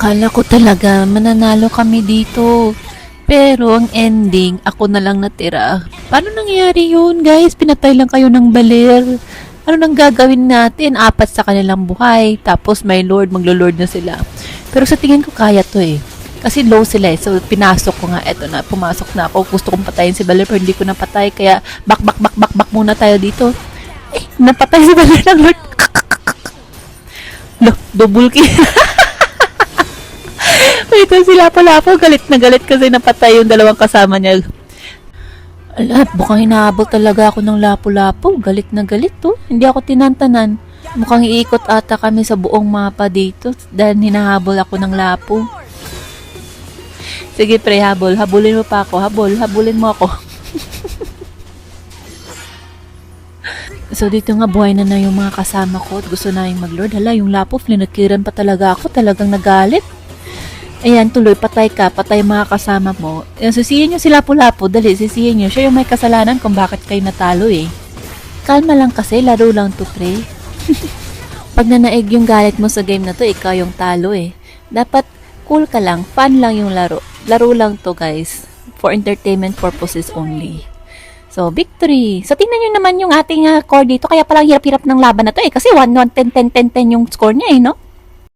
Akala ko talaga mananalo kami dito. Pero ang ending, ako na lang natira. Paano nangyari yun, guys? Pinatay lang kayo ng baler. Ano nang gagawin natin? Apat sa kanilang buhay. Tapos may lord, maglo-lord na sila. Pero sa tingin ko kaya to eh. Kasi low sila eh. So pinasok ko nga. Eto na, pumasok na ako. Gusto kong patayin si baler pero hindi ko napatay. Kaya back muna tayo dito. Eh, napatay si baler ng lord. Lo, double kill. Ito si Lapo-Lapo, galit na galit kasi napatay yung dalawang kasama niya. Ala, mukhang hinahabol talaga ako ng Lapo-Lapo. Galit na galit to. Hindi ako tinantanan. Mukhang iikot ata kami sa buong mapa dito dahil hinahabol ako ng Lapo. Sige pre, habol. Habulin mo pa ako. Habulin mo ako. So dito nga buhay na yung mga kasama ko at gusto na yung mag-lord. Hala, yung Lapo, flinakiran pa talaga ako. Talagang nagalit. Ayan, tuloy, patay ka, patay mga kasama mo. Sisihin nyo si Lapo-Lapo, dali, sisihin nyo. Siya yung may kasalanan kung bakit kayo natalo eh. Kalma lang kasi, laro lang to, pre. Pag nanaig yung galit mo sa game na to, ikaw yung talo eh. Dapat cool ka lang, fun lang yung laro. Laro lang to guys, for entertainment purposes only. So, victory! So, tingnan nyo naman yung ating core dito, kaya palang hirap-hirap ng laban na to eh. Kasi 1-1, 10-10-10-10 yung score niya eh, no?